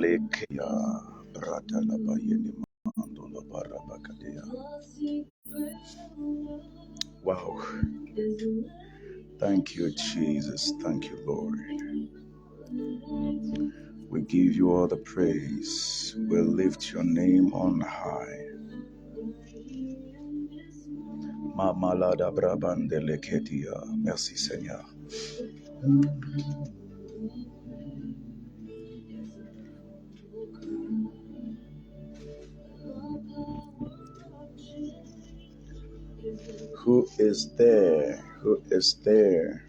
Lekeya brada la bayeni mando la barabakadea. Wow. Thank you, Jesus. Thank you, Lord. We give you all the praise. We lift your name on high. Mamalada brabande lekedia. Merci, Seigneur. Who is there? Who is there?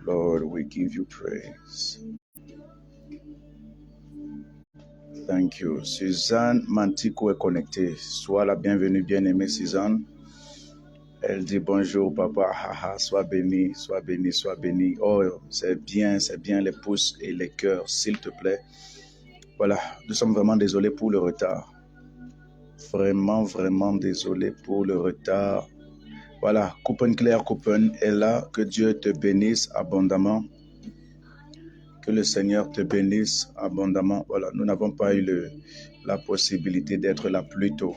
Lord, we give you praise. Thank you. Suzanne Mantico est connectée. Sois la bienvenue, bien-aimée Suzanne. Elle dit bonjour papa, haha, sois béni, sois béni, sois béni. Oh, c'est bien les pouces et les cœurs, s'il te plaît. Voilà, nous sommes vraiment désolés pour le retard. Vraiment désolés pour le retard. Voilà, Coupen Claire Coupen est là. Que Dieu te bénisse abondamment. Que le Seigneur te bénisse abondamment. Voilà, nous n'avons pas eu la possibilité d'être là plus tôt.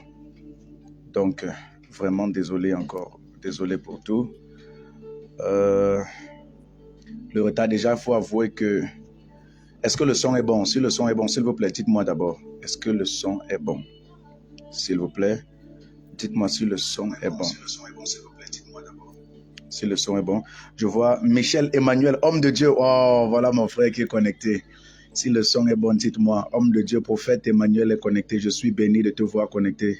Donc, vraiment désolé encore. Désolé pour tout. Le retard, déjà, il faut avouer que... Est-ce que le son est bon? Si le son est bon, s'il vous plaît, dites-moi d'abord. Est-ce que le son est bon? S'il vous plaît, dites-moi si le son est bon. Si le son est bon, s'il vous plaît, dites-moi d'abord. Si le son est bon. Je vois Michel Emmanuel, homme de Dieu. Oh, voilà mon frère qui est connecté. Si le son est bon, dites-moi. Homme de Dieu, prophète Emmanuel est connecté. Je suis béni de te voir connecté.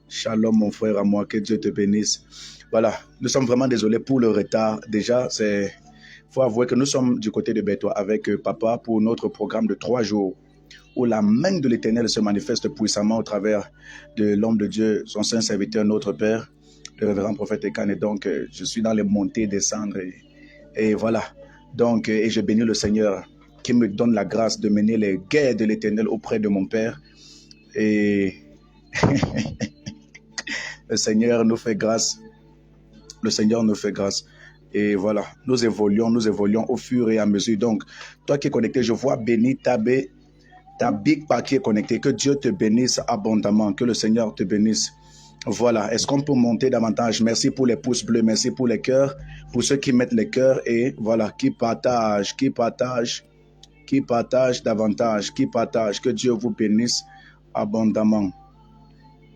Shalom, mon frère à moi. Que Dieu te bénisse. Voilà, nous sommes vraiment désolés pour le retard. Déjà, il faut avouer que nous sommes du côté de Bétois avec papa pour notre programme de 3 jours où la main de l'Éternel se manifeste puissamment au travers de l'homme de Dieu, son saint serviteur, notre Père, le révérend prophète Ekan. Et donc, je suis dans les montées, descendre. Et voilà. Donc, et je bénis le Seigneur qui me donne la grâce de mener les guerres de l'Éternel auprès de mon Père. Et le Seigneur nous fait grâce. Le Seigneur nous fait grâce. Et voilà, nous évoluons au fur et à mesure. Donc, toi qui es connecté, je vois béni Tabé, ta Big Pa qui est connecté. Que Dieu te bénisse abondamment. Que le Seigneur te bénisse. Voilà, est-ce qu'on peut monter davantage? Merci pour les pouces bleus, merci pour les cœurs, pour ceux qui mettent les cœurs et voilà, qui partagent davantage, qui partagent. Que Dieu vous bénisse abondamment.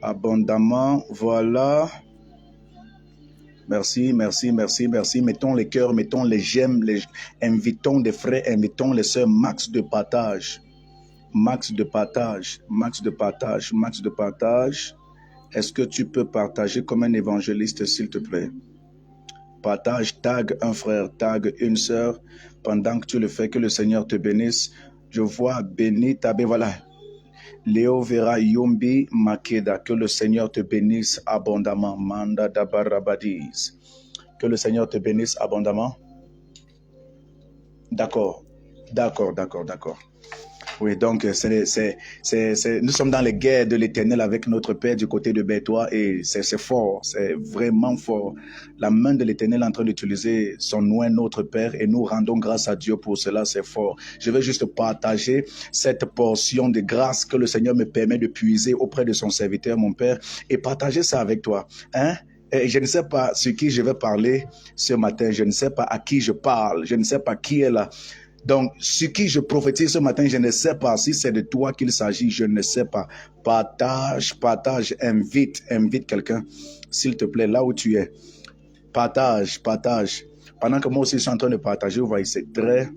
Abondamment, voilà. Merci. Mettons les cœurs, mettons les j'aime, invitons des frères, invitons les sœurs, max de partage. Est-ce que tu peux partager comme un évangéliste, s'il te plaît? Partage, tag un frère, tag une sœur. Pendant que tu le fais, que le Seigneur te bénisse. Je vois béni Tabé, voilà. Léo Vera Yombi Makeda, que le Seigneur te bénisse abondamment. Manda Dabarabadis. Que le Seigneur te bénisse abondamment. D'accord. Oui, donc nous sommes dans les guerres de l'Éternel avec notre Père du côté de Bétois et c'est fort, c'est vraiment fort. La main de l'Éternel est en train d'utiliser son nom, notre Père, et nous rendons grâce à Dieu pour cela, c'est fort. Je vais juste partager cette portion de grâce que le Seigneur me permet de puiser auprès de son serviteur, mon Père, et partager ça avec toi. Et je ne sais pas sur qui je vais parler ce matin, je ne sais pas à qui je parle, je ne sais pas qui est là. Donc, ce qui je prophétise ce matin, je ne sais pas si c'est de toi qu'il s'agit, je ne sais pas. Partage, invite quelqu'un, s'il te plaît, là où tu es. Partage. Pendant que moi aussi je suis en train de partager, vous voyez, c'est très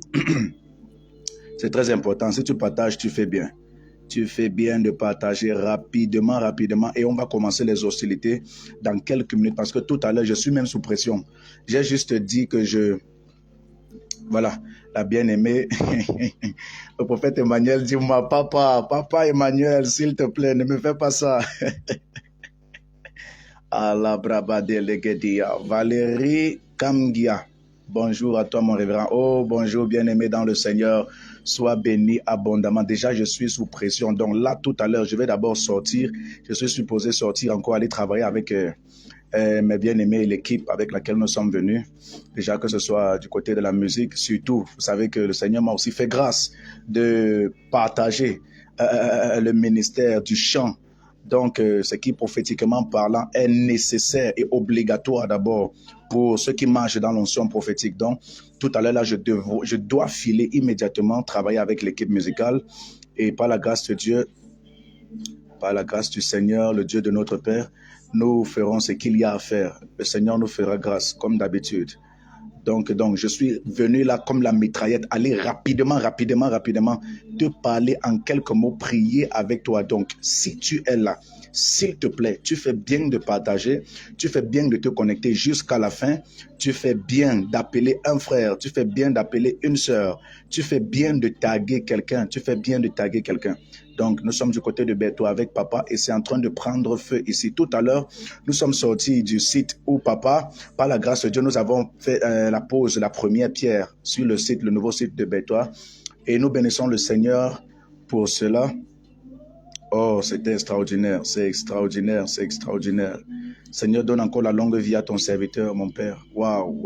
important. Si tu partages, tu fais bien. Tu fais bien de partager rapidement. Et on va commencer les hostilités dans quelques minutes parce que tout à l'heure, je suis même sous pression. J'ai juste dit que voilà, la bien-aimée, le prophète Emmanuel dit, moi, papa Emmanuel, s'il te plaît, ne me fais pas ça. Allah brabade legedia. Valérie Kamgia, bonjour à toi mon révérend. Oh, bonjour bien-aimé dans le Seigneur, sois béni abondamment. Déjà, je suis sous pression, donc là, tout à l'heure, je vais d'abord sortir. Je suis supposé sortir encore, aller travailler avec mes bien-aimés, l'équipe avec laquelle nous sommes venus. Déjà que ce soit du côté de la musique, surtout, vous savez que le Seigneur m'a aussi fait grâce de partager le ministère du chant. Donc, ce qui, prophétiquement parlant, est nécessaire et obligatoire d'abord pour ceux qui marchent dans l'onction prophétique. Donc, tout à l'heure, là, je dois filer immédiatement, travailler avec l'équipe musicale. Et par la grâce de Dieu, par la grâce du Seigneur, le Dieu de notre Père, nous ferons ce qu'il y a à faire. Le Seigneur nous fera grâce, comme d'habitude. Donc, je suis venu là comme la mitraillette, aller rapidement, te parler en quelques mots, prier avec toi. Donc, si tu es là, s'il te plaît, tu fais bien de partager, tu fais bien de te connecter jusqu'à la fin, tu fais bien d'appeler un frère, tu fais bien d'appeler une sœur, tu fais bien de taguer quelqu'un, Donc, nous sommes du côté de Beto avec papa et c'est en train de prendre feu ici. Tout à l'heure, nous sommes sortis du site où papa, par la grâce de Dieu, nous avons fait la pose, la première pierre sur le site, le nouveau site de Beto. Et nous bénissons le Seigneur pour cela. Oh, c'était extraordinaire, c'est extraordinaire. Seigneur, donne encore la longue vie à ton serviteur, mon Père. Waouh.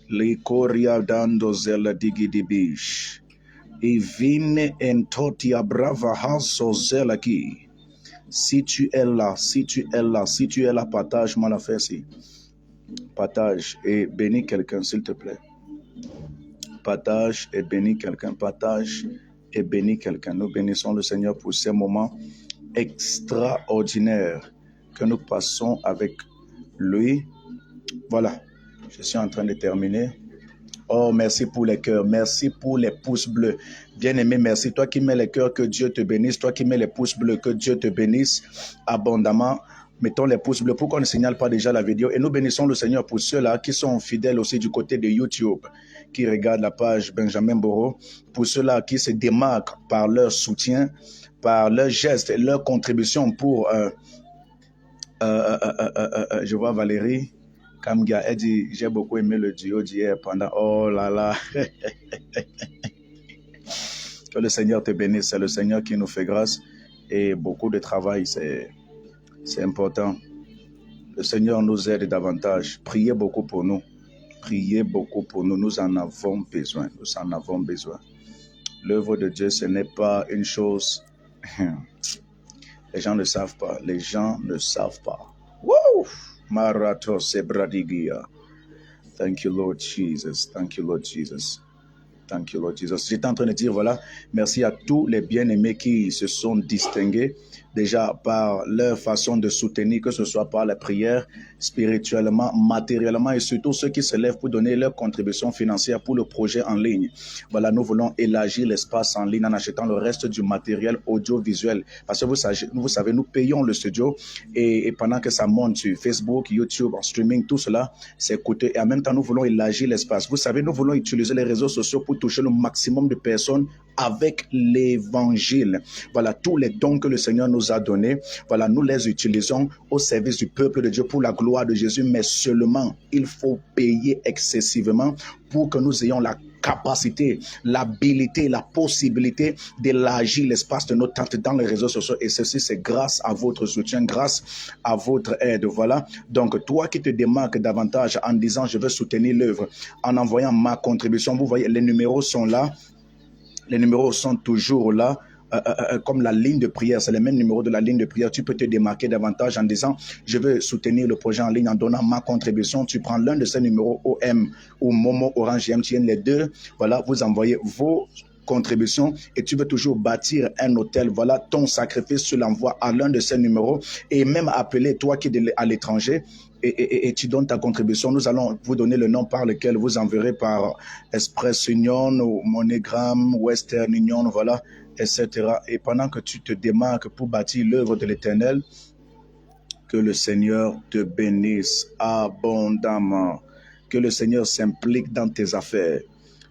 Les coria dando zela digidibish. Et vine entotia brava haso zela qui. Si tu es là, partage-moi la fesse. Partage et bénis quelqu'un, s'il te plaît. Partage et bénis quelqu'un. Nous bénissons le Seigneur pour ces moments extraordinaires que nous passons avec lui. Voilà, je suis en train de terminer. Oh, merci pour les cœurs, merci pour les pouces bleus. Bien-aimé, merci. Toi qui mets les cœurs, que Dieu te bénisse. Toi qui mets les pouces bleus, que Dieu te bénisse abondamment. Mettons les pouces bleus pour qu'on ne signale pas déjà la vidéo. Et nous bénissons le Seigneur pour ceux-là qui sont fidèles aussi du côté de YouTube, qui regardent la page Benjamin Boro, pour ceux-là qui se démarquent par leur soutien, par leurs gestes, leur contribution pour... je vois Valérie Kamga, elle dit, j'ai beaucoup aimé le duo d'hier pendant... Oh là là. Que le Seigneur te bénisse, c'est le Seigneur qui nous fait grâce et beaucoup de travail, c'est important. Le Seigneur nous aide davantage. Priez beaucoup pour nous. Nous en avons besoin. L'œuvre de Dieu, ce n'est pas une chose... Les gens ne savent pas. Woo! Marato sebradigia. Thank you, Lord Jesus. J'étais en train de dire, voilà, merci à tous les bien-aimés qui se sont distingués déjà par leur façon de soutenir, que ce soit par la prière, spirituellement, matériellement, et surtout ceux qui se lèvent pour donner leur contribution financière pour le projet en ligne. Voilà, nous voulons élargir l'espace en ligne en achetant le reste du matériel audiovisuel. Parce que vous savez, nous payons le studio et pendant que ça monte sur Facebook, YouTube, en streaming, tout cela, c'est coûteux. Et en même temps, nous voulons élargir l'espace. Vous savez, nous voulons utiliser les réseaux sociaux pour toucher le maximum de personnes avec l'évangile. Voilà, tous les dons que le Seigneur nous a donnés, voilà, nous les utilisons au service du peuple de Dieu pour la gloire de Jésus, mais seulement il faut payer excessivement pour que nous ayons la capacité, l'habilité, la possibilité d'élargir l'espace de notre tente dans les réseaux sociaux. Et ceci, c'est grâce à votre soutien, grâce à votre aide. Voilà. Donc, toi qui te démarques davantage en disant, je veux soutenir l'œuvre, en envoyant ma contribution, vous voyez, les numéros sont là. Les numéros sont toujours là. Comme la ligne de prière, c'est le même numéro de la ligne de prière. Tu peux te démarquer davantage en disant, je veux soutenir le projet en ligne en donnant ma contribution. Tu prends l'un de ces numéros OM ou Momo, Orange, MTN, les deux. Voilà, vous envoyez vos contributions et tu veux toujours bâtir un hôtel. Voilà, ton sacrifice, tu l'envoies à l'un de ces numéros et même appeler toi qui es à l'étranger. Et tu donnes ta contribution. Nous allons vous donner le nom par lequel vous enverrez par Express Union ou MoneyGram, Western Union, voilà, etc. Et pendant que tu te démarques pour bâtir l'œuvre de l'Éternel, que le Seigneur te bénisse abondamment. Que le Seigneur s'implique dans tes affaires.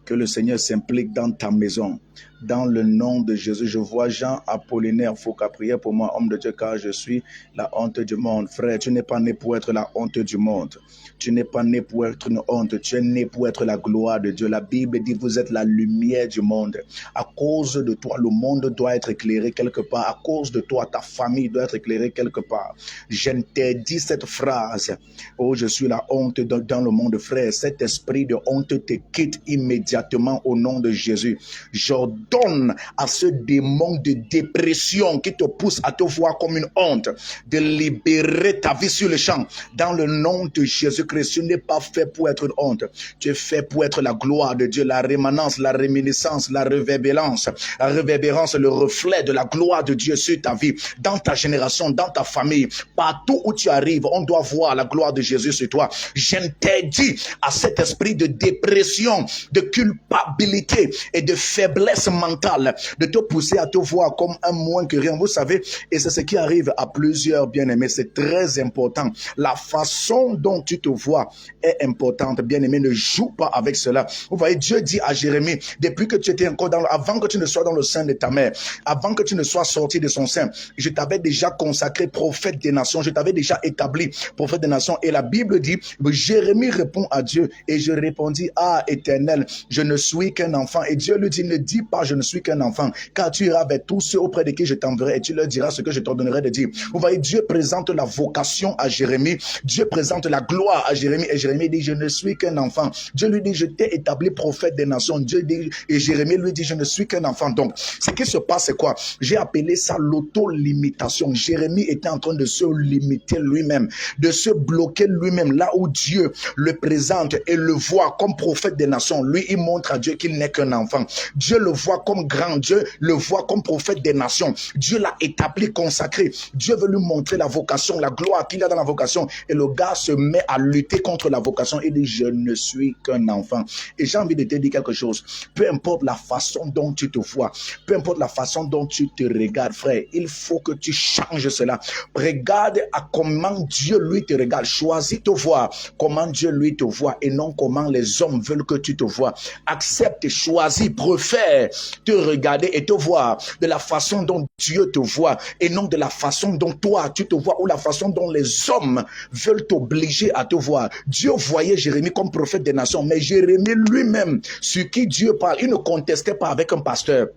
Que le Seigneur s'implique dans ta maison. dans le nom de Jésus. Je vois Jean Apollinaire Foucault, prier pour moi, homme de Dieu, car je suis la honte du monde. Frère, tu n'es pas né pour être la honte du monde. Tu n'es pas né pour être une honte, tu es né pour être la gloire de Dieu. La Bible dit, vous êtes la lumière du monde. À cause de toi, le monde doit être éclairé quelque part. À cause de toi, ta famille doit être éclairée quelque part. J'interdis cette phrase. Oh, je suis la honte dans le monde, frère. Cet esprit de honte te quitte immédiatement au nom de Jésus. J'ordonne à ce démon de dépression qui te pousse à te voir comme une honte de libérer ta vie sur le champ. Dans le nom de Jésus-Christ, tu n'es pas fait pour être une honte. Tu es fait pour être la gloire de Dieu, la rémanence, la réminiscence, la réverbérance, le reflet de la gloire de Dieu sur ta vie, dans ta génération, dans ta famille. Partout où tu arrives, on doit voir la gloire de Jésus sur toi. J'interdis à cet esprit de dépression, de culpabilité et de faiblesse mentale de te pousser à te voir comme un moins que rien. Vous savez, et c'est ce qui arrive à plusieurs bien-aimés. C'est très important. La façon dont tu te vois est importante. Bien-aimé, ne joue pas avec cela. Vous voyez, Dieu dit à Jérémie, depuis que tu étais encore avant que tu ne sois dans le sein de ta mère, avant que tu ne sois sorti de son sein, je t'avais déjà consacré prophète des nations, je t'avais déjà établi prophète des nations. Et la Bible dit, Jérémie répond à Dieu, et je répondis, ah Éternel, je ne suis qu'un enfant. Et Dieu lui dit, ne dis pas je ne suis qu'un enfant, car tu iras vers tous ceux auprès de qui je t'enverrai, et tu leur diras ce que je t'ordonnerai de dire. Vous voyez, Dieu présente la vocation à Jérémie, Dieu présente la gloire à Jérémie, et Jérémie dit, je ne suis qu'un enfant. Dieu lui dit, je t'ai établi prophète des nations. Dieu dit, et Jérémie lui dit, je ne suis qu'un enfant. Donc, ce qui se passe, c'est quoi? J'ai appelé ça l'auto-limitation. Jérémie était en train de se limiter lui-même, de se bloquer lui-même, là où Dieu le présente et le voit comme prophète des nations. Lui, il montre à Dieu qu'il n'est qu'un enfant. Dieu le voit comme grand, Dieu le voit comme prophète des nations. Dieu l'a établi, consacré. Dieu veut lui montrer la vocation, la gloire qu'il a dans la vocation. Et le gars se met à lutter contre la vocation. Il dit, je ne suis qu'un enfant. Et j'ai envie de te dire quelque chose. Peu importe la façon dont tu te vois, peu importe la façon dont tu te regardes, frère, il faut que tu changes cela. Regarde à comment Dieu lui te regarde. Choisis te voir comment Dieu lui te voit et non comment les hommes veulent que tu te vois. Accepte, choisis, préfère te regarder et te voir de la façon dont Dieu te voit et non de la façon dont toi tu te vois ou la façon dont les hommes veulent t'obliger à te voir. Dieu voyait Jérémie comme prophète des nations, mais Jérémie lui-même, sur qui Dieu parle, il ne contestait pas avec un pasteur.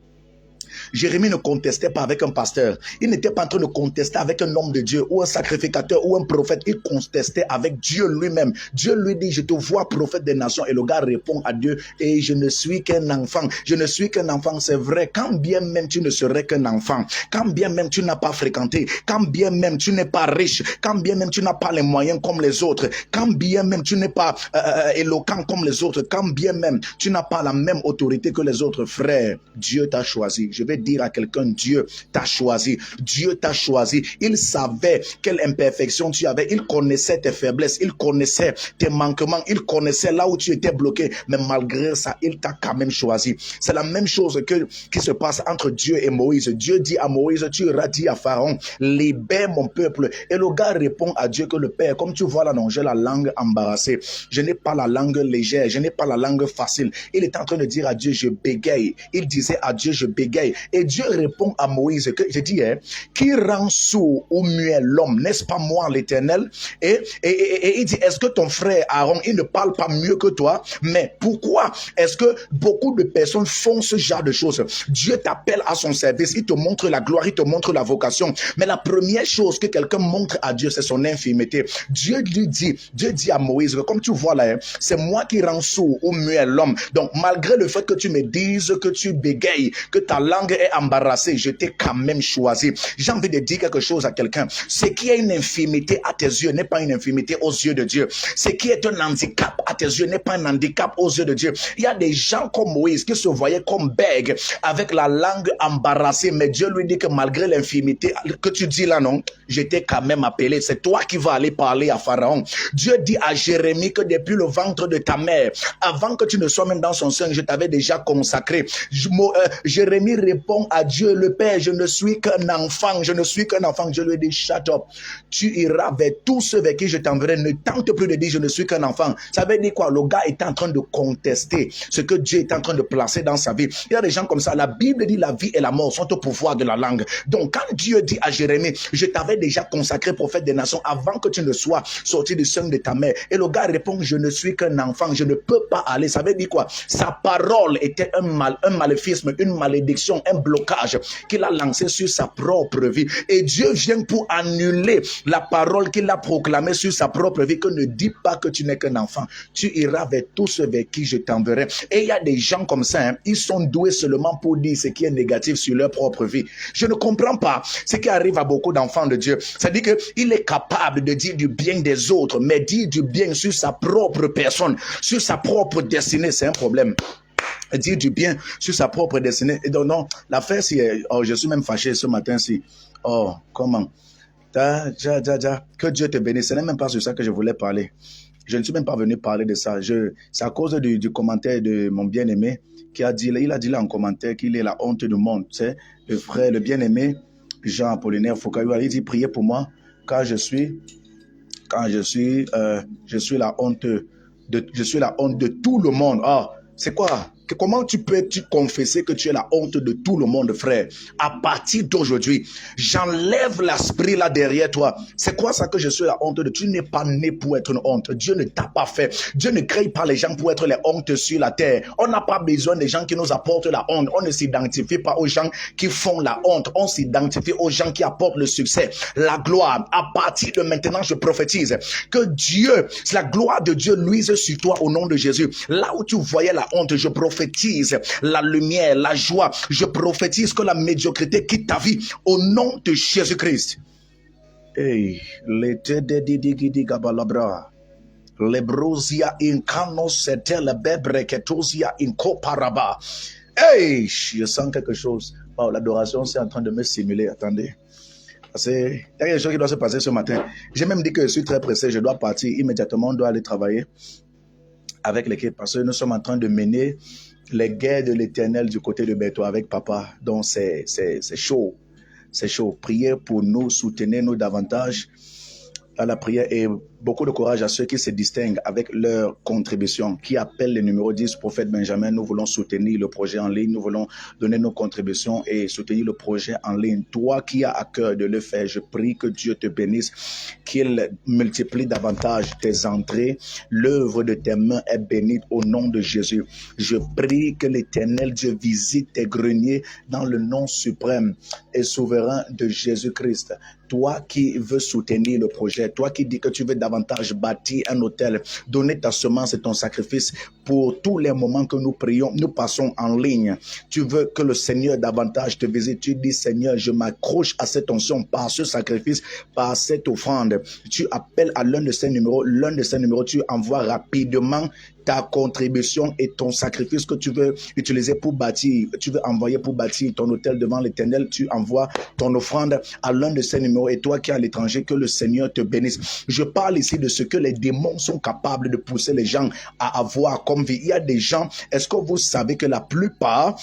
Jérémie ne contestait pas avec un pasteur. Il n'était pas en train de contester avec un homme de Dieu ou un sacrificateur ou un prophète. Il contestait avec Dieu lui-même. Dieu lui dit, je te vois prophète des nations. Et le gars répond à Dieu, et je ne suis qu'un enfant. Je ne suis qu'un enfant, c'est vrai. Quand bien même tu ne serais qu'un enfant, quand bien même tu n'as pas fréquenté, quand bien même tu n'es pas riche, quand bien même tu n'as pas les moyens comme les autres, quand bien même tu n'es pas éloquent comme les autres, quand bien même tu n'as pas la même autorité que les autres, frères, Dieu t'a choisi. Je vais dire à quelqu'un, Dieu t'a choisi. Dieu t'a choisi. Il savait quelle imperfection tu avais. Il connaissait tes faiblesses. Il connaissait tes manquements. Il connaissait là où tu étais bloqué. Mais malgré ça, il t'a quand même choisi. C'est la même chose qui se passe entre Dieu et Moïse. Dieu dit à Moïse, tu iras dire à Pharaon, libère mon peuple. Et le gars répond à Dieu que le Père, comme tu vois là, non, j'ai la langue embarrassée. Je n'ai pas la langue légère. Je n'ai pas la langue facile. Il est en train de dire à Dieu, je bégaye. Il disait à Dieu, je bégaye. Et Dieu répond à Moïse que je dis, qui rend sourd ou muet l'homme, n'est-ce pas moi l'Éternel? Et il dit, est-ce que ton frère Aaron, il ne parle pas mieux que toi? Mais pourquoi est-ce que beaucoup de personnes font ce genre de choses? Dieu t'appelle à son service, il te montre la gloire, il te montre la vocation. Mais la première chose que quelqu'un montre à Dieu, c'est son infirmité. Dieu dit à Moïse, comme tu vois là, c'est moi qui rends sourd ou muet l'homme. Donc malgré le fait que tu me dises que tu bégayes, que ta langue est embarrassé, je t'ai quand même choisi. J'ai envie de dire quelque chose à quelqu'un. Ce qui est une infirmité à tes yeux n'est pas une infirmité aux yeux de Dieu. Ce qui est un handicap à tes yeux n'est pas un handicap aux yeux de Dieu. Il y a des gens comme Moïse qui se voyaient comme bègues avec la langue embarrassée, mais Dieu lui dit que malgré l'infirmité que tu dis là, non, je t'ai quand même appelé. C'est toi qui vas aller parler à Pharaon. Dieu dit à Jérémie que depuis le ventre de ta mère, avant que tu ne sois même dans son sein, je t'avais déjà consacré. Jérémie répond à Dieu, le Père, je ne suis qu'un enfant, je ne suis qu'un enfant. Je lui ai dit, shut up. Tu iras vers tous ceux vers qui je t'enverrai. Ne tente plus de dire, je ne suis qu'un enfant. Ça veut dire quoi? Le gars est en train de contester ce que Dieu est en train de placer dans sa vie. Il y a des gens comme ça. La Bible dit, la vie et la mort sont au pouvoir de la langue. Donc, quand Dieu dit à Jérémie, je t'avais déjà consacré prophète des nations avant que tu ne sois sorti du sein de ta mère. Et le gars répond, je ne suis qu'un enfant, je ne peux pas aller. Ça veut dire quoi? Sa parole était un maléfice, une malédiction, un blocage qu'il a lancé sur sa propre vie. Et Dieu vient pour annuler la parole qu'il a proclamée sur sa propre vie, que ne dis pas que tu n'es qu'un enfant. Tu iras vers tous ceux vers qui je t'enverrai. Et il y a des gens comme ça, hein, ils sont doués seulement pour dire ce qui est négatif sur leur propre vie. Je ne comprends pas ce qui arrive à beaucoup d'enfants de Dieu. C'est-à-dire qu'il est capable de dire du bien des autres, mais dire du bien sur sa propre personne, sur sa propre destinée, c'est un problème. Dire du bien sur sa propre destinée. Et donc, non, l'affaire, c'est... Oh, je suis même fâché ce matin, si... Oh, comment? Que Dieu te bénisse. Ce n'est même pas sur ça que je voulais parler. Je ne suis même pas venu parler de ça. C'est à cause du commentaire de mon bien-aimé qui a dit, il a dit là en commentaire qu'il est la honte du monde. Tu sais, le frère, le bien-aimé, Jean-Apollinaire Foucault, il dit, priez pour moi, car je suis la honte de tout le monde. Ah, c'est quoi? Comment tu peux confesser que tu es la honte de tout le monde, frère? À partir d'aujourd'hui, j'enlève l'esprit là derrière toi. C'est quoi ça que je suis la honte de? Tu n'es pas né pour être une honte. Dieu ne t'a pas fait. Dieu ne crée pas les gens pour être les hontes sur la terre. On n'a pas besoin des gens qui nous apportent la honte. On ne s'identifie pas aux gens qui font la honte. On s'identifie aux gens qui apportent le succès, la gloire. À partir de maintenant, je prophétise que Dieu, la gloire de Dieu luise sur toi au nom de Jésus. Là où tu voyais la honte, je prophétise la lumière, la joie. Je prophétise que la médiocrité quitte ta vie au nom de Jésus-Christ. Hey, Lebrosia incano setel bebre ketosia incoparaba. Hey, je sens quelque chose. Oh, l'adoration c'est en train de me simuler. Attendez. Il y a quelque chose qui doit se passer ce matin. J'ai même dit que je suis très pressé. Je dois partir immédiatement. On doit aller travailler avec l'équipe parce que nous sommes en train de mener les guerres de l'Éternel du côté de Béto avec papa. Donc c'est chaud. C'est chaud. Priez pour nous, soutenez-nous davantage à la prière et beaucoup de courage à ceux qui se distinguent avec leur contribution, qui appellent le numéro 10, prophète Benjamin. Nous voulons soutenir le projet en ligne, nous voulons donner nos contributions et soutenir le projet en ligne. Toi qui as à cœur de le faire, je prie que Dieu te bénisse, qu'il multiplie davantage tes entrées. L'œuvre de tes mains est bénite au nom de Jésus. Je prie que l'Éternel Dieu visite tes greniers dans le nom suprême et souverain de Jésus-Christ. Toi qui veux soutenir le projet, toi qui dis que tu veux davantage bâtir un hôtel, donner ta semence et ton sacrifice pour tous les moments que nous prions, nous passons en ligne. Tu veux que le Seigneur davantage te visite. Tu dis, Seigneur, je m'accroche à cette onction par ce sacrifice, par cette offrande. Tu appelles à l'un de ces numéros, tu envoies rapidement ta contribution et ton sacrifice que tu veux utiliser pour bâtir, tu veux envoyer pour bâtir ton hôtel devant l'Éternel, tu envoies ton offrande à l'un de ces numéros. Et toi qui es à l'étranger, que le Seigneur te bénisse. Je parle ici de ce que les démons sont capables de pousser les gens à avoir comme vie. Il y a des gens, est-ce que vous savez que la plupart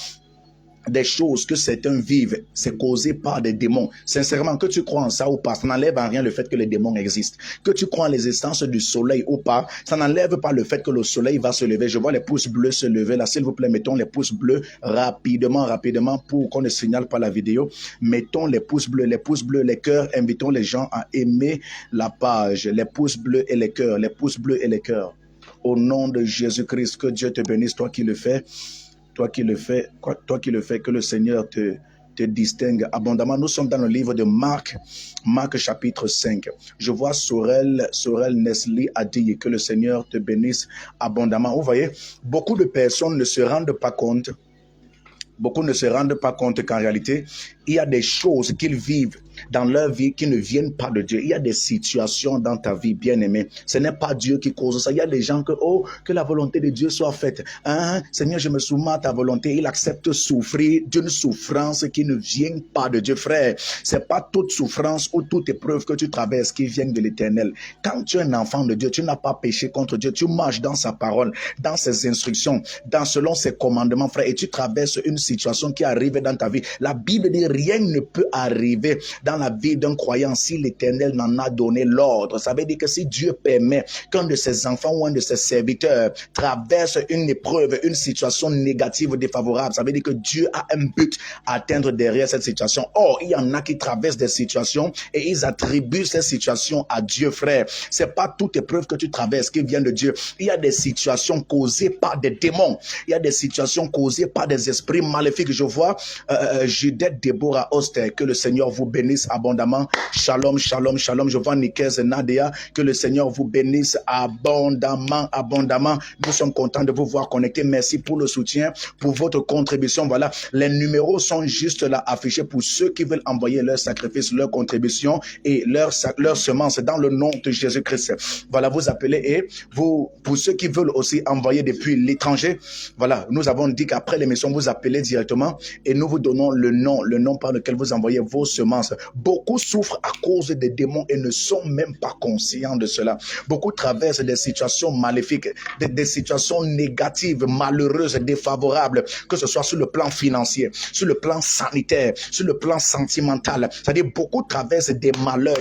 des choses que certains vivent, c'est causé par des démons. Sincèrement, que tu crois en ça ou pas, ça n'enlève en rien le fait que les démons existent. Que tu crois en l'existence du soleil ou pas, ça n'enlève pas le fait que le soleil va se lever. Je vois les pouces bleus se lever là. S'il vous plaît, mettons les pouces bleus rapidement pour qu'on ne signale pas la vidéo. Mettons les pouces bleus, les cœurs. Invitons les gens à aimer la page. Les pouces bleus et les cœurs, les pouces bleus et les cœurs. Au nom de Jésus-Christ, que Dieu te bénisse, toi qui le fais. Toi qui le fais, que le Seigneur te distingue abondamment. Nous sommes dans le livre de Marc chapitre 5. Je vois Sorel Nesli a dit que le Seigneur te bénisse abondamment. Vous voyez, beaucoup de personnes ne se rendent pas compte qu'en réalité, Il y a des choses qu'ils vivent dans leur vie qui ne viennent pas de Dieu. Il y a des situations dans ta vie, bien-aimé. Ce n'est pas Dieu qui cause ça. Il y a des gens que la volonté de Dieu soit faite. Hein? Seigneur, je me soumets à ta volonté. Il accepte souffrir d'une souffrance qui ne vient pas de Dieu. Frère, c'est pas toute souffrance ou toute épreuve que tu traverses qui vient de l'Éternel. Quand tu es un enfant de Dieu, tu n'as pas péché contre Dieu. Tu marches dans sa parole, dans ses instructions, selon ses commandements, frère, et tu traverses une situation qui arrive dans ta vie. La Bible dit rien ne peut arriver dans la vie d'un croyant si l'Éternel n'en a donné l'ordre. Ça veut dire que si Dieu permet qu'un de ses enfants ou un de ses serviteurs traverse une épreuve, une situation négative, défavorable, ça veut dire que Dieu a un but à atteindre derrière cette situation. Or, il y en a qui traversent des situations et ils attribuent ces situations à Dieu, frère. C'est pas toute épreuve que tu traverses qui vient de Dieu. Il y a des situations causées par des démons. Il y a des situations causées par des esprits maléfiques. Je vois Judith Deborah Oster, que le Seigneur vous bénisse abondamment. Shalom, shalom, shalom. Je vois Nikez Nadia, que le Seigneur vous bénisse abondamment, abondamment. Nous sommes contents de vous voir connectés. Merci pour le soutien, pour votre contribution. Voilà, les numéros sont juste là affichés pour ceux qui veulent envoyer leur sacrifice, leur contribution et leur semence dans le nom de Jésus-Christ. Voilà, vous appelez et vous, pour ceux qui veulent aussi envoyer depuis l'étranger, voilà, nous avons dit qu'après l'émission, vous appelez directement et nous vous donnons le nom par lequel vous envoyez vos semences. Beaucoup souffrent à cause des démons et ne sont même pas conscients de cela. Beaucoup traversent des situations maléfiques, des situations négatives, malheureuses, défavorables, que ce soit sur le plan financier, sur le plan sanitaire, sur le plan sentimental. C'est-à-dire beaucoup traversent des malheurs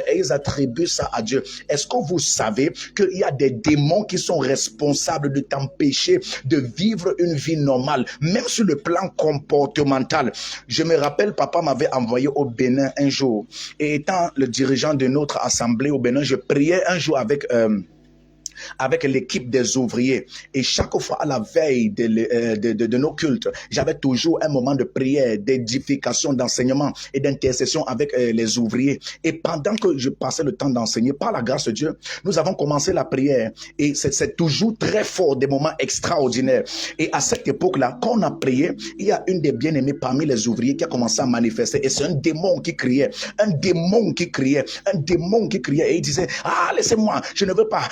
et ils attribuent ça à Dieu. Est-ce que vous savez qu'il y a des démons qui sont responsables de t'empêcher de vivre une vie normale, même sur le plan comportemental? Je me rappelle, papa m'avait envoyé au Bénin un jour, et étant le dirigeant de notre assemblée au Bénin, je priais un jour avec l'équipe des ouvriers. Et chaque fois à la veille de nos cultes, j'avais toujours un moment de prière, d'édification, d'enseignement et d'intercession avec les ouvriers. Et pendant que je passais le temps d'enseigner, par la grâce de Dieu, nous avons commencé la prière. Et c'est toujours très fort, des moments extraordinaires. Et à cette époque-là, quand on a prié, il y a une des bien-aimées parmi les ouvriers qui a commencé à manifester. Et c'est un démon qui criait. Et il disait, ah, laissez-moi, je ne veux pas,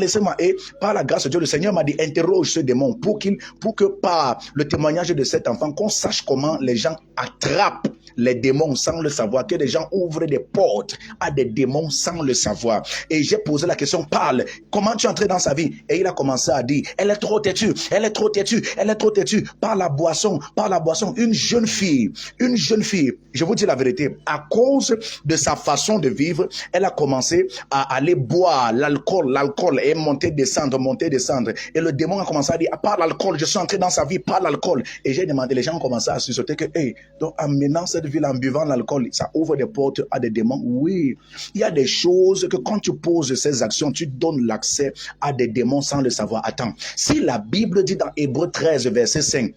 laissez-moi. Et par la grâce de Dieu, le Seigneur m'a dit, interroge ce démon pour que par le témoignage de cet enfant, qu'on sache comment les gens attrapent les démons sans le savoir, que les gens ouvrent des portes à des démons sans le savoir. Et j'ai posé la question, parle, comment tu es entré dans sa vie? Et il a commencé à dire, elle est trop têtue, par la boisson, une jeune fille, je vous dis la vérité, à cause de sa façon de vivre, elle a commencé à aller boire l'alcool et monter, descendre. Et le démon a commencé à dire, par l'alcool, je suis entré dans sa vie par l'alcool. Et j'ai demandé, les gens ont commencé à sursauter que, donc en menant cette ville, en buvant l'alcool, ça ouvre des portes à des démons. Oui, il y a des choses que quand tu poses ces actions, tu donnes l'accès à des démons sans le savoir. Attends, si la Bible dit dans Hébreux 13, verset 5,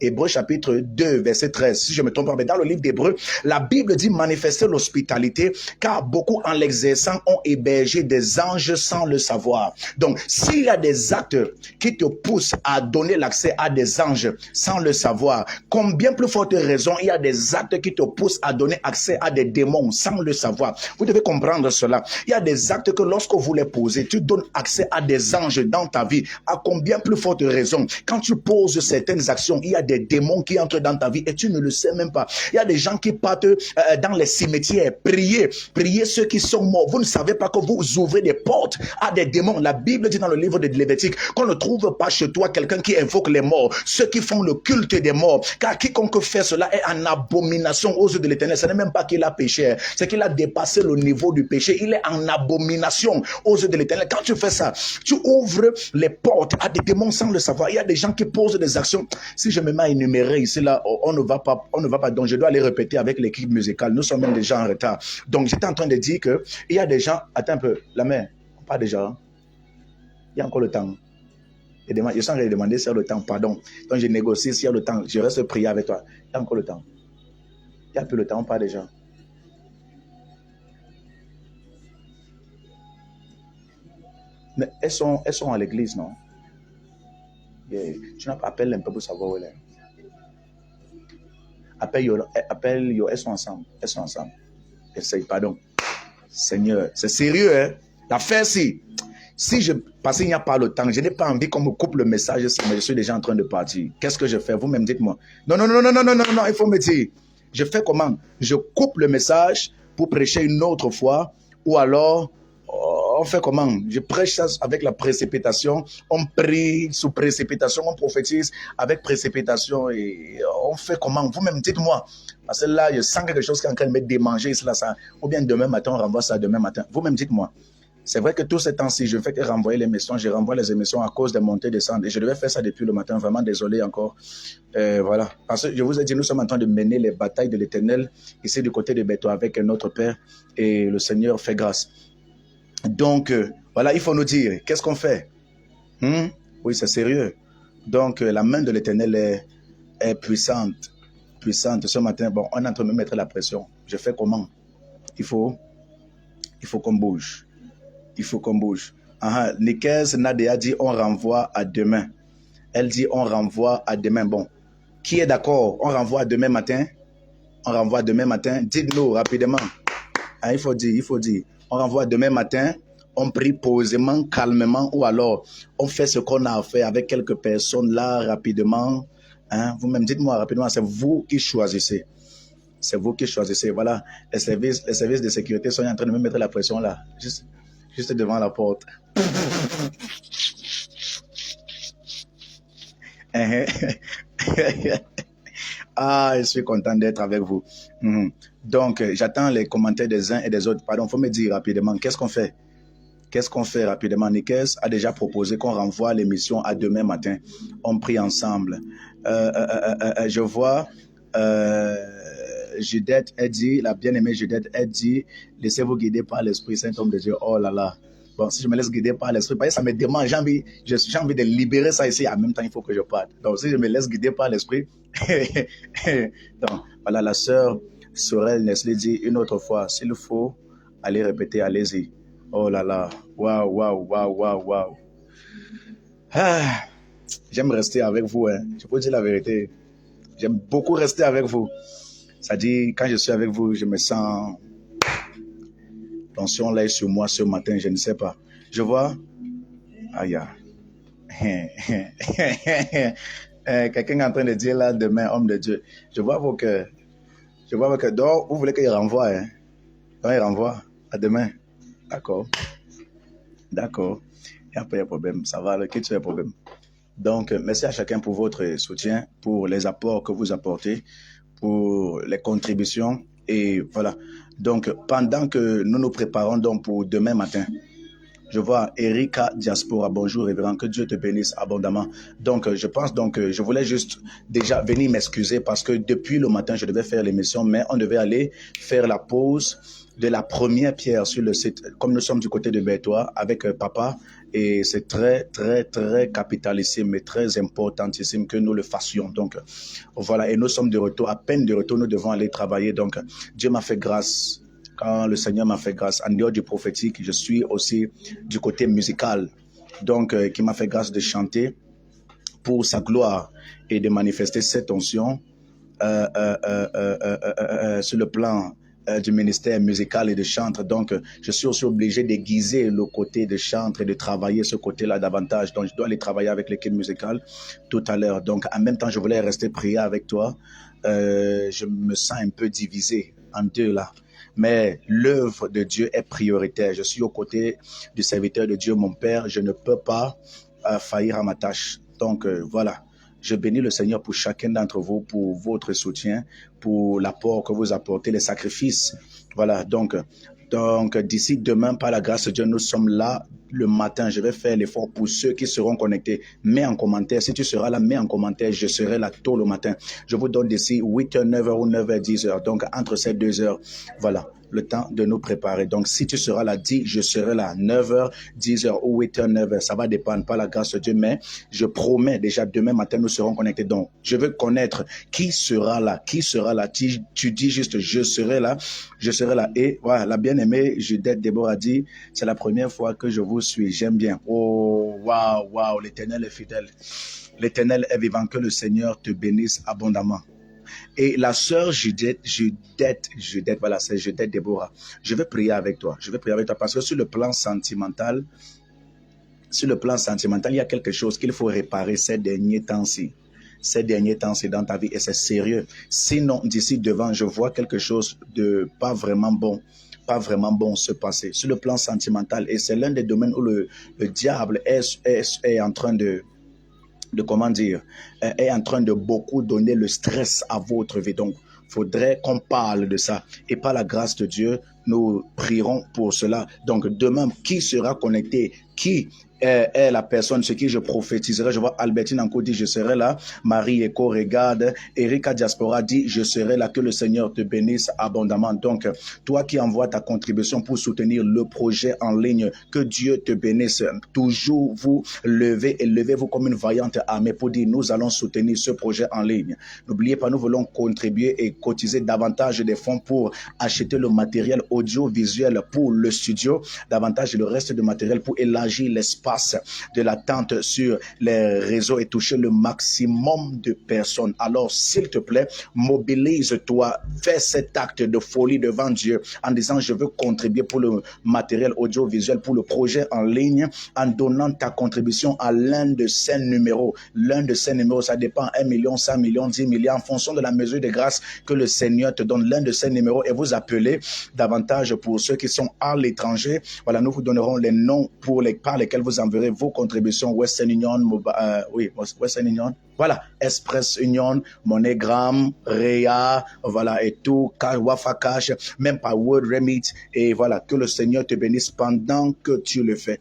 Hébreux chapitre 2, verset 13, si je me trompe pas, mais dans le livre d'Hébreux, la Bible dit manifester l'hospitalité, car beaucoup en l'exerçant ont hébergé des anges sans le savoir. Donc, s'il y a des actes qui te poussent à donner l'accès à des anges sans le savoir, combien plus forte raison il y a des actes qui te poussent à donner accès à des démons sans le savoir. Vous devez comprendre cela. Il y a des actes que lorsque vous les posez, tu donnes accès à des anges dans ta vie. À combien plus forte raison, quand tu poses certaines actions, il y a des démons qui entrent dans ta vie et tu ne le sais même pas. Il y a des gens qui partent dans les cimetières, prier ceux qui sont morts. Vous ne savez pas que vous ouvrez des portes à des démons. La Bible dit dans le livre de Lévitique qu'on ne trouve pas chez toi quelqu'un qui invoque les morts, ceux qui font le culte des morts, car quiconque fait cela est en abomination aux yeux de l'Éternel. Ce n'est même pas qu'il a péché, c'est qu'il a dépassé le niveau du péché. Il est en abomination aux yeux de l'Éternel. Quand tu fais ça, tu ouvres les portes à des démons sans le savoir. Il y a des gens qui posent des actions. Si je me mets à énumérer ici, là, on ne va pas. Donc, je dois les répéter avec l'équipe musicale. Nous sommes même déjà en retard. Donc, j'étais en train de dire que il y a des gens. Attends un peu, la main, pas déjà. Il y a encore le temps. Je suis en train de demander s'il y a le temps, pardon. Donc, je négocie s'il y a le temps. Je reste prier avec toi. Il y a encore le temps. Il y a plus le temps, pas déjà. Mais elles sont à l'église, non? Yeah. Tu n'as pas appelé un peu pour savoir où elle est. elles sont ensemble. Elles sont ensemble. Essaye, pardon. Seigneur, c'est sérieux, hein? L'affaire, parce qu'il n'y a pas le temps, je n'ai pas envie qu'on me coupe le message, mais je suis déjà en train de partir. Qu'est-ce que je fais? Vous-même, dites-moi. Non, il faut me dire. Je fais comment? Je coupe le message pour prêcher une autre fois, ou alors, on fait comment? Je prêche ça avec la précipitation, on prie sous précipitation, on prophétise avec précipitation, et on fait comment? Vous-même, dites-moi. Parce que là, je sens quelque chose qui est en train de me démanger, ça. Ou bien demain matin, on renvoie ça demain matin. Vous-même, dites-moi. C'est vrai que tous ces temps-ci, je fais que renvoyer les émissions, je renvoie les émissions à cause des montées et descentes. Et je devais faire ça depuis le matin, vraiment désolé encore. Voilà. Parce que je vous ai dit, nous sommes en train de mener les batailles de l'Éternel, ici du côté de Béto, avec notre Père, et le Seigneur fait grâce. Donc, voilà, il faut nous dire, qu'est-ce qu'on fait? Oui, c'est sérieux. Donc, la main de l'Éternel est puissante. Ce matin, bon, on est en train de me mettre la pression. Je fais comment? Il faut qu'on bouge. Il faut qu'on bouge. Nikez Nadia dit on renvoie à demain. Elle dit on renvoie à demain. Bon, qui est d'accord? On renvoie à demain matin? On renvoie à demain matin? Dites-nous rapidement. Il faut dire. On renvoie à demain matin. On prie posément, calmement, ou alors on fait ce qu'on a à faire avec quelques personnes là rapidement. Vous-même, dites-moi rapidement, c'est vous qui choisissez. C'est vous qui choisissez. Voilà, les services de sécurité sont en train de me mettre la pression là. Juste devant la porte. Je suis content d'être avec vous. Donc, j'attends les commentaires des uns et des autres. Pardon, il faut me dire rapidement, qu'est-ce qu'on fait? Qu'est-ce qu'on fait rapidement? Nikes a déjà proposé qu'on renvoie l'émission à demain matin. On prie ensemble. Je vois... Judith a dit, la bien-aimée Judith a dit, laissez-vous guider par l'Esprit Saint, homme de Dieu. Oh là là. Bon, si je me laisse guider par l'Esprit, ça me démange. J'ai envie de libérer ça ici. En même temps, il faut que je parte. Donc, si je me laisse guider par l'Esprit, donc, voilà, la sœur Sorel Nestlé dit une autre fois, s'il faut aller répéter, allez-y. Oh là là. Waouh. J'aime rester avec vous. Je peux dire la vérité. J'aime beaucoup rester avec vous. C'est-à-dire, quand je suis avec vous, je me sens... Tension là sur moi ce matin, je ne sais pas. Je vois... Aïe. Quelqu'un est en train de dire là, demain, homme de Dieu. Je vois vos cœurs. Donc, vous voulez qu'il renvoie, hein? Donc, il renvoie à demain. D'accord. Il n'y a pas de problème. Ça va, quel est le problème? Donc, merci à chacun pour votre soutien, pour les apports que vous apportez, pour les contributions. Et voilà. Donc, pendant que nous nous préparons donc pour demain matin, je vois Erika Diaspora. Bonjour, révérend. Que Dieu te bénisse abondamment. Donc, je pense je voulais juste déjà venir m'excuser parce que depuis le matin, je devais faire l'émission, mais on devait aller faire la pause de la première pierre sur le site. Comme nous sommes du côté de Bétois avec papa, et c'est très, très, très capitalissime et très importantissime que nous le fassions. Donc, voilà. Et nous sommes de retour. À peine de retour, nous devons aller travailler. Donc, Dieu m'a fait grâce. Quand le Seigneur m'a fait grâce, en dehors du prophétique, je suis aussi du côté musical, donc qui m'a fait grâce de chanter pour sa gloire et de manifester cette onction sur le plan du ministère musical et de chantre. Donc, je suis aussi obligé d'aiguiser le côté de chantre et de travailler ce côté-là davantage. Donc, je dois aller travailler avec l'équipe musicale tout à l'heure. Donc, en même temps, je voulais rester prier avec toi. Je me sens un peu divisé en deux là. Mais l'œuvre de Dieu est prioritaire. Je suis aux côtés du serviteur de Dieu, mon Père. Je ne peux pas faillir à ma tâche. Donc, voilà. Je bénis le Seigneur pour chacun d'entre vous, pour votre soutien, pour l'apport que vous apportez, les sacrifices. Voilà. Donc, d'ici demain, par la grâce de Dieu, nous sommes là le matin. Je vais faire l'effort pour ceux qui seront connectés. Mets en commentaire. Si tu seras là, mets en commentaire. Je serai là tôt le matin. Je vous donne d'ici 8h, 9h ou 9h, 10h. Donc, entre ces 2 heures, voilà, le temps de nous préparer. Donc, si tu seras là, dis, je serai là 9h, 10h ou 8h, 9h. Ça va dépendre, par la grâce de Dieu. Mais je promets déjà, demain matin, nous serons connectés. Donc, je veux connaître qui sera là. Qui sera là. Tu dis juste, je serai là. Je serai là. Et voilà, la bien-aimée Judith Déborah dit, c'est la première fois que je vous suis. J'aime bien. Oh, waouh, l'Éternel est fidèle. L'Éternel est vivant. Que le Seigneur te bénisse abondamment. Et la sœur Judith, voilà, c'est Judith Déborah. Je vais prier avec toi. Parce que sur le plan sentimental, il y a quelque chose qu'il faut réparer ces derniers temps-ci dans ta vie, et c'est sérieux. Sinon, d'ici devant, je vois quelque chose de pas vraiment bon se passer sur le plan sentimental, et c'est l'un des domaines où le diable est en train de comment dire, est en train de beaucoup donner le stress à votre vie. Donc, faudrait qu'on parle de ça. Et par la grâce de Dieu, nous prierons pour cela. Donc, demain, qui sera connecté? Qui est la personne sur qui je prophétiserai? Je vois Albertine Anko dit, je serai là. Marie Eco regarde. Erika Diaspora dit, je serai là. Que le Seigneur te bénisse abondamment. Donc, toi qui envoies ta contribution pour soutenir le projet en ligne, que Dieu te bénisse. Toujours vous levez-vous comme une vaillante armée pour dire, nous allons soutenir ce projet en ligne. N'oubliez pas, nous voulons contribuer et cotiser davantage des fonds pour acheter le matériel audiovisuel pour le studio, davantage le reste de matériel pour élargir l'espace de la tente sur les réseaux et toucher le maximum de personnes. Alors, s'il te plaît, mobilise-toi, fais cet acte de folie devant Dieu en disant, je veux contribuer pour le matériel audiovisuel, pour le projet en ligne, en donnant ta contribution à l'un de ces numéros. L'un de ces numéros, ça dépend, 1 million, 5 millions, 10 millions, en fonction de la mesure de grâce que le Seigneur te donne. L'un de ces numéros, et vous appelez davantage pour ceux qui sont à l'étranger. Voilà, nous vous donnerons les noms par lesquels vous enverrez vos contributions. Western Union, Western Union. Voilà, Express Union, MoneyGram, Rea, voilà, et tout, Wafa Cash, même par Word Remit. Et voilà, que le Seigneur te bénisse pendant que tu le fais.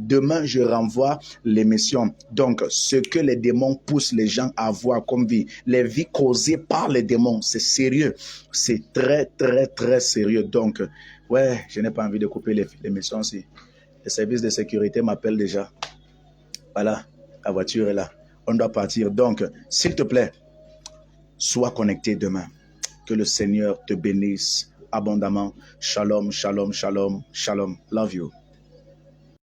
Demain, je renvoie l'émission. Donc, ce que les démons poussent les gens à voir comme vie, les vies causées par les démons, c'est sérieux. C'est très, très, très sérieux. Donc, ouais, je n'ai pas envie de couper l'émission si le service de sécurité m'appelle déjà. Voilà, la voiture est là. On doit partir. Donc, s'il te plaît, sois connecté demain. Que le Seigneur te bénisse abondamment. Shalom, shalom, shalom, shalom. Love you.